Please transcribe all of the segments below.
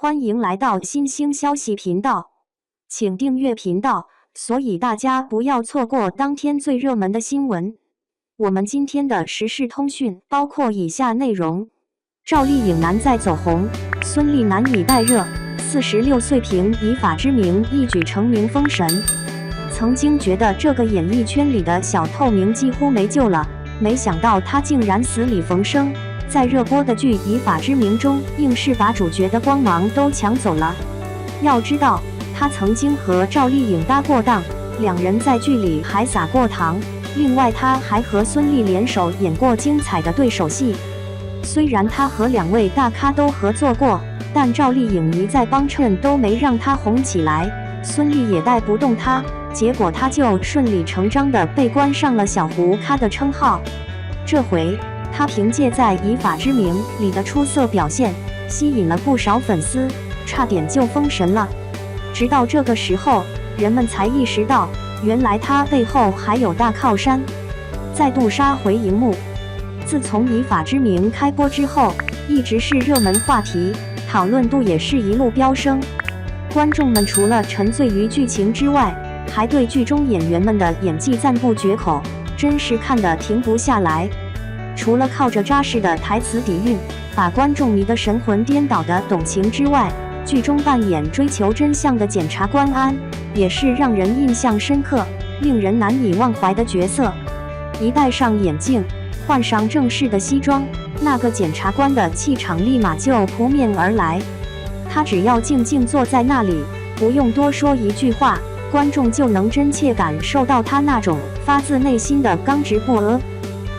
欢迎来到新兴消息频道，请订阅频道，所以大家不要错过当天最热门的新闻。我们今天的时事通讯包括以下内容：赵丽颖男在走红，孙俪难以待热，46岁凭以法之名一举成名封神。曾经觉得这个演艺圈里的小透明几乎没救了，没想到他竟然死里逢生。在热播的剧《以法之名》中，硬是把主角的光芒都抢走了。要知道，他曾经和赵丽颖搭过档，两人在剧里还撒过糖。另外，他还和孙俪联手演过精彩的对手戏。虽然他和两位大咖都合作过，但赵丽颖一再帮衬都没让他红起来，孙俪也带不动他，结果他就顺理成章地被冠上了小胡咖的称号。这回，他凭借在《以法之名》里的出色表现，吸引了不少粉丝，差点就封神了。直到这个时候，人们才意识到，原来他背后还有大靠山，再度杀回荧幕。自从《以法之名》开播之后，一直是热门话题，讨论度也是一路飙升。观众们除了沉醉于剧情之外，还对剧中演员们的演技赞不绝口，真是看得停不下来。除了靠着扎实的台词底蕴，把观众迷得神魂颠倒的懂情之外，剧中扮演追求真相的检察官安，也是让人印象深刻、令人难以忘怀的角色。一戴上眼镜，换上正式的西装，那个检察官的气场立马就扑面而来。他只要静静坐在那里，不用多说一句话，观众就能真切感受到他那种发自内心的刚直不阿。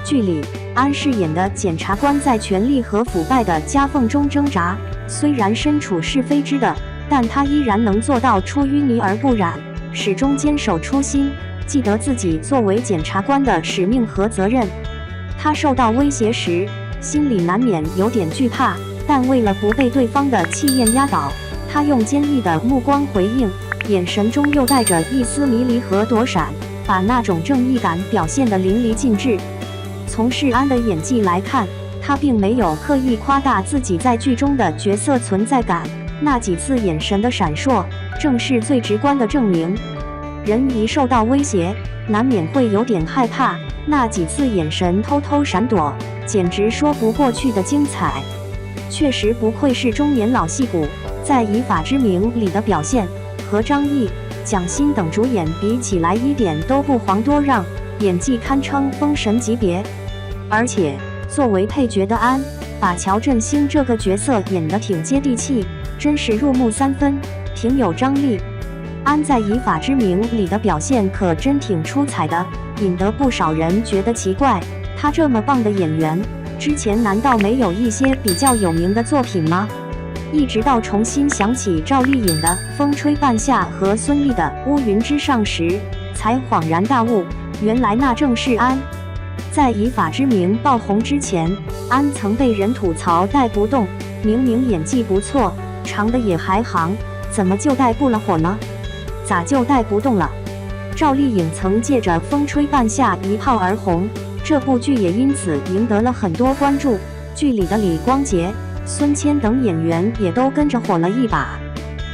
剧里，安饰演的检察官在权力和腐败的夹缝中挣扎，虽然身处是非之的，但他依然能做到出淤泥而不染，始终坚守初心，记得自己作为检察官的使命和责任。他受到威胁时，心里难免有点惧怕，但为了不被对方的气焰压倒，他用坚毅的目光回应，眼神中又带着一丝迷离和躲闪，把那种正义感表现得淋漓尽致。从世安的演技来看，他并没有刻意夸大自己在剧中的角色存在感，那几次眼神的闪烁，正是最直观的证明。人一受到威胁，难免会有点害怕，那几次眼神偷偷闪躲，简直说不过去的精彩。确实不愧是中年老戏骨，在《以法之名》里的表现，和张译、蒋欣等主演比起来一点都不遑多让，演技堪称封神级别。而且作为配角的安，把乔振兴这个角色演得挺接地气，真是入木三分，挺有张力。安在《以法之名》里的表现可真挺出彩的，引得不少人觉得奇怪，他这么棒的演员，之前难道没有一些比较有名的作品吗？一直到重新想起赵丽颖的《风吹半夏》和孙俪的《乌云之上》时，才恍然大悟，原来那正是安。在《以法之名》爆红之前，安曾被人吐槽带不动，明明演技不错，长得也还行，怎么就带不了火呢？咋就带不动了？赵丽颖曾借着《风吹半夏》一炮而红，这部剧也因此赢得了很多关注，剧里的李光洁、孙谦等演员也都跟着火了一把。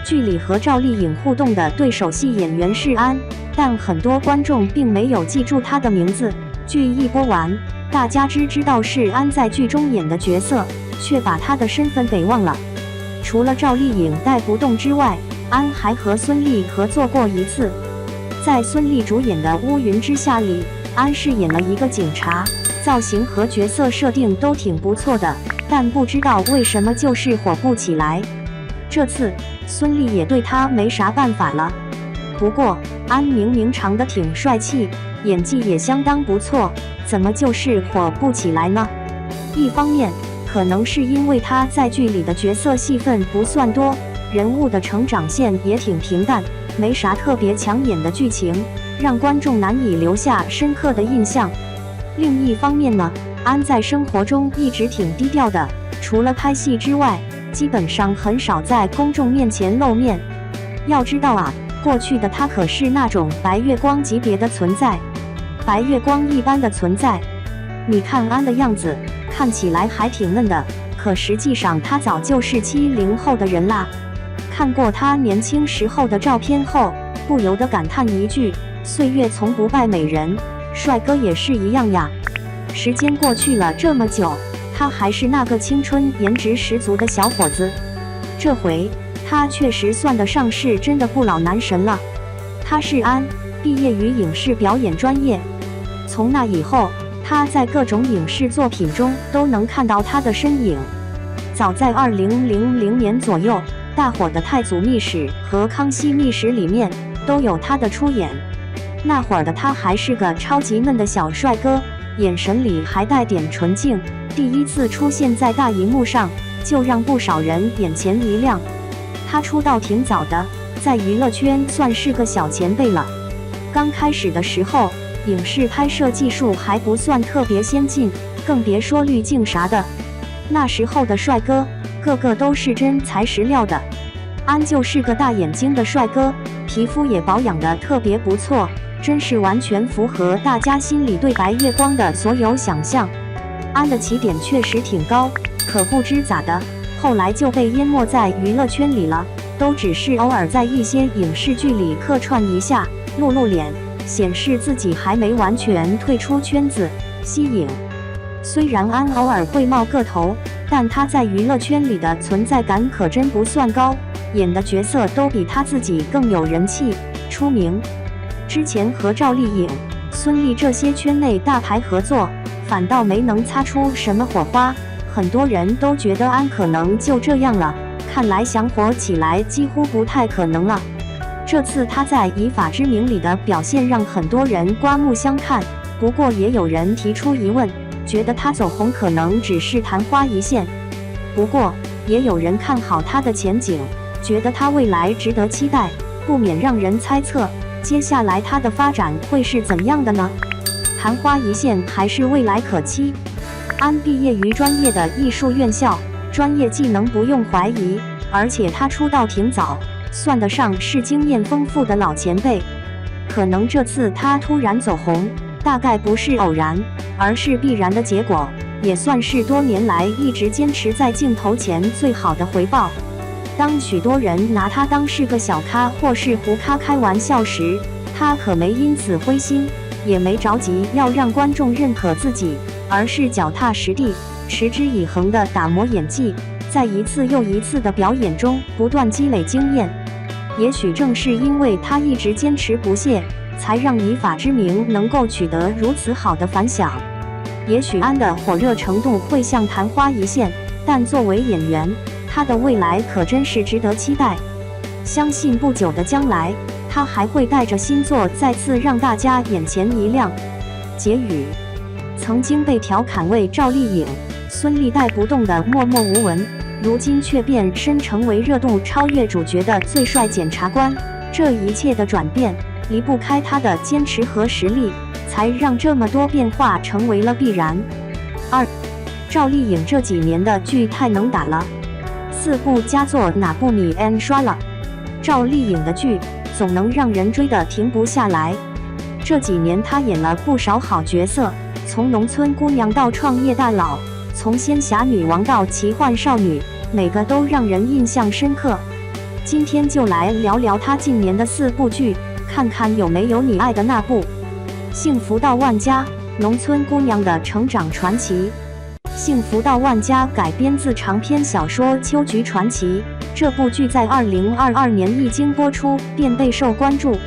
剧里和赵丽颖互动的对手戏演员是安，但很多观众并没有记住他的名字。剧一播完，大家只知道是安在剧中演的角色，却把他的身份给忘了。除了赵丽颖带不动之外，安还和孙俪合作过一次。在孙俪主演的《乌云之下》里，安饰演了一个警察，造型和角色设定都挺不错的，但不知道为什么就是火不起来。这次孙俪也对他没啥办法了。不过安明明长得挺帅气，演技也相当不错，怎么就是火不起来呢？一方面可能是因为他在剧里的角色戏份不算多，人物的成长线也挺平淡，没啥特别抢眼的剧情，让观众难以留下深刻的印象。另一方面呢，安在生活中一直挺低调的，除了拍戏之外，基本上很少在公众面前露面。要知道啊，过去的他可是那种白月光级别的存在，白月光一般的存在。你看安的样子，看起来还挺嫩的，可实际上她早就是70后的人啦。看过她年轻时候的照片后，不由得感叹一句：岁月从不败美人，帅哥也是一样呀。时间过去了这么久，他还是那个青春颜值十足的小伙子。这回他确实算得上是真的不老男神了。他是安，毕业于影视表演专业。从那以后，他在各种影视作品中都能看到他的身影。早在2000年左右，大火的《太祖秘史》和《康熙秘史》里面都有他的出演。那会儿的他还是个超级嫩的小帅哥，眼神里还带点纯净。第一次出现在大荧幕上，就让不少人眼前一亮。他出道挺早的，在娱乐圈算是个小前辈了。刚开始的时候，影视拍摄技术还不算特别先进，更别说滤镜啥的。那时候的帅哥，个个都是真材实料的。安就是个大眼睛的帅哥，皮肤也保养得特别不错，真是完全符合大家心里对白月光的所有想象。安的起点确实挺高，可不知咋的，后来就被淹没在娱乐圈里了，都只是偶尔在一些影视剧里客串一下，露脸，显示自己还没完全退出圈子吸影。虽然安偶尔会冒个头，但他在娱乐圈里的存在感可真不算高，演的角色都比他自己更有人气出名。之前和赵丽颖、孙俪这些圈内大牌合作，反倒没能擦出什么火花，很多人都觉得安可能就这样了，看来想火起来几乎不太可能了。这次他在《以法之名》里的表现让很多人刮目相看，不过也有人提出疑问，觉得他走红可能只是昙花一现。不过也有人看好他的前景，觉得他未来值得期待，不免让人猜测接下来他的发展会是怎样的呢？昙花一现还是未来可期？安毕业于专业的艺术院校，专业技能不用怀疑，而且他出道挺早，算得上是经验丰富的老前辈。可能这次他突然走红，大概不是偶然，而是必然的结果，也算是多年来一直坚持在镜头前最好的回报。当许多人拿他当是个小咖或是胡咖开玩笑时，他可没因此灰心，也没着急要让观众认可自己，而是脚踏实地，持之以恒地打磨演技，在一次又一次的表演中不断积累经验。也许正是因为他一直坚持不懈，才让《以法之名》能够取得如此好的反响。也许安的火热程度会像昙花一现，但作为演员，他的未来可真是值得期待。相信不久的将来，他还会带着新作再次让大家眼前一亮。结语：曾经被调侃为赵丽颖、孙俪带不动的默默无闻，如今却变身成为热度超越主角的最帅检察官。这一切的转变，离不开他的坚持和实力，才让这么多变化成为了必然。2. 赵丽颖这几年的剧太能打了，4部佳作哪部你刷了？赵丽颖的剧总能让人追得停不下来。这几年她演了不少好角色，从农村姑娘到创业大佬，从仙侠女王到奇幻少女，每个都让人印象深刻。今天就来聊聊她近年的4部剧，看看有没有你爱的那部。幸福到万家，农村姑娘的成长传奇。幸福到万家改编自长篇小说《秋菊传奇》，这部剧在2022年一经播出便备受关注。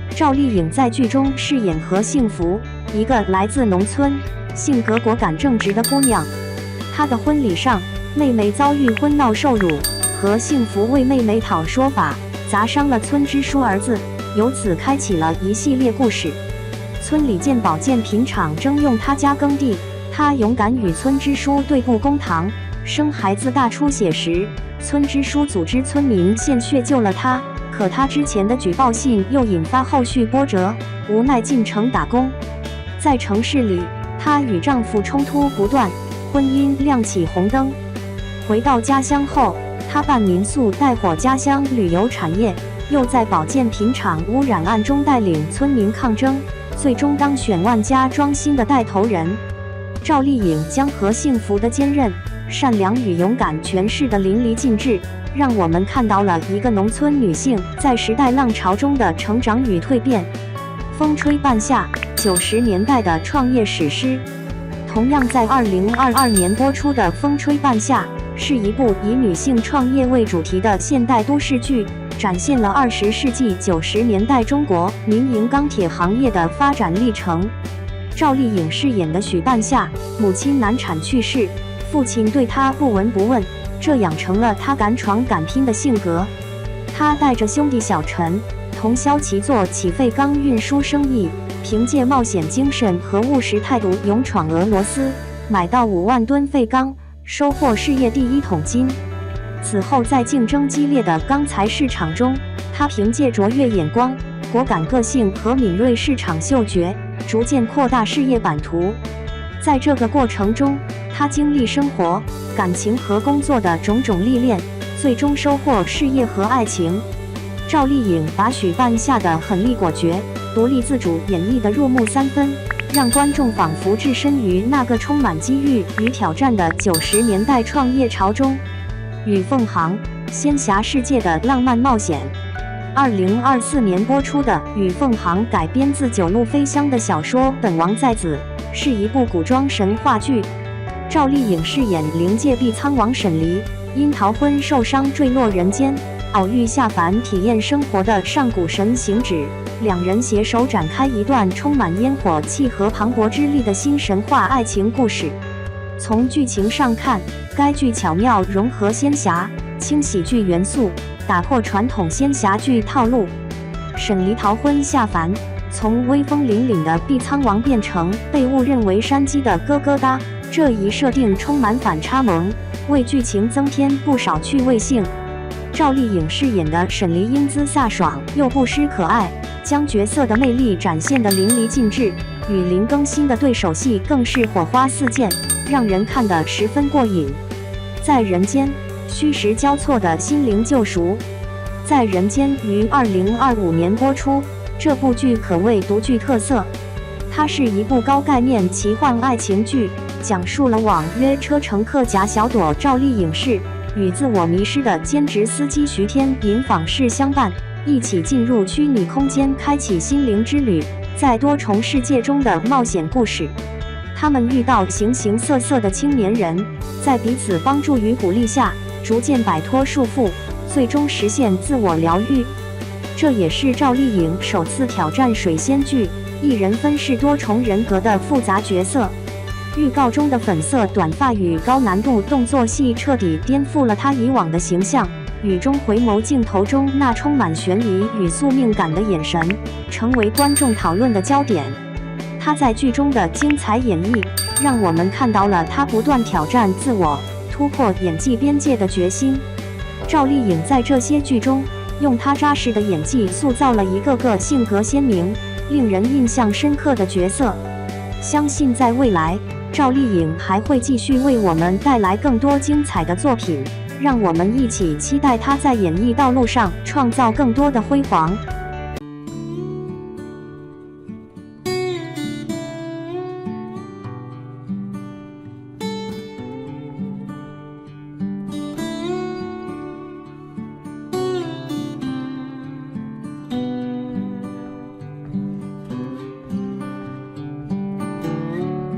赵丽颖在剧中饰演何幸福，一个来自农村、性格果敢正直的姑娘。她的婚礼上，妹妹遭遇婚闹受辱，何幸福为妹妹讨说法，砸伤了村支书儿子，由此开启了一系列故事。村里建保健品厂征用她家耕地，她勇敢与村支书对簿公堂。生孩子大出血时，村支书组织村民献血救了她，可她之前的举报信又引发后续波折，无奈进城打工。在城市里，她与丈夫冲突不断，婚姻亮起红灯。回到家乡后，她办民宿带火家乡旅游产业，又在保健品厂污染案中带领村民抗争，最终当选万家庄新的带头人。赵丽颖将何幸福的坚韧、善良与勇敢诠释得淋漓尽致，让我们看到了一个农村女性在时代浪潮中的成长与蜕变。风吹半夏，90年代的创业史诗。同样在2022年播出的《风吹半夏》是一部以女性创业为主题的现代都市剧，展现了20世纪90年代中国民营钢铁行业的发展历程。赵丽颖饰演的许半夏，母亲难产去世，父亲对她不闻不问，这养成了她敢闯敢拼的性格。她带着兄弟小陈同销齐做起废钢运输生意，凭借冒险精神和务实态度勇闯俄罗斯，买到5万吨废钢，收获事业第1桶金。此后在竞争激烈的钢材市场中，他凭借卓越眼光、果敢个性和敏锐市场嗅觉，逐渐扩大事业版图。在这个过程中，他经历生活、感情和工作的种种历练，最终收获事业和爱情。赵丽颖把许半夏的狠厉果决、独立自主演绎得入木3分，让观众仿佛置身于那个充满机遇与挑战的90年代创业潮中。与凤航，仙侠世界的浪漫冒险。2024年播出的《与凤航》改编自九路飞香的小说《本王在子》，是一部古装神话剧。赵丽颖饰演灵界碧苍王沈离，因逃婚受伤坠落人间，偶遇下凡体验生活的上古神行止，两人携手展开一段充满烟火气和磅礴之力的新神话爱情故事。从剧情上看，该剧巧妙融合仙侠、轻喜剧元素，打破传统仙侠剧套路。沈离逃婚下凡，从威风凛凛的碧苍王变成被误认为山鸡的咯咯哒，这一设定充满反差萌，为剧情增添不少趣味性。赵丽颖饰演的沈离英姿飒爽又不失可爱，将角色的魅力展现得淋漓尽致，与林更新的对手戏更是火花四溅，让人看得十分过瘾。在人间，虚实交错的心灵救赎。在人间于2025年播出，这部剧可谓独具特色。它是一部高概念奇幻爱情剧，讲述了网约车乘客贾小朵赵丽颖饰与自我迷失的兼职司机徐天银访士相伴，一起进入虚拟空间，开启心灵之旅，在多重世界中的冒险故事。他们遇到形形色色的青年人，在彼此帮助与鼓励下，逐渐摆脱束缚，最终实现自我疗愈。这也是赵丽颖首次挑战水仙剧，一人分饰多重人格的复杂角色。预告中的粉色短发与高难度动作戏彻底颠覆了她以往的形象，雨中回眸镜头中那充满悬疑与宿命感的眼神，成为观众讨论的焦点。她在剧中的精彩演绎，让我们看到了她不断挑战自我、突破演技边界的决心。赵丽颖在这些剧中，用她扎实的演技塑造了一个个性格鲜明、令人印象深刻的角色。相信在未来，赵丽颖还会继续为我们带来更多精彩的作品，让我们一起期待她在演艺道路上创造更多的辉煌。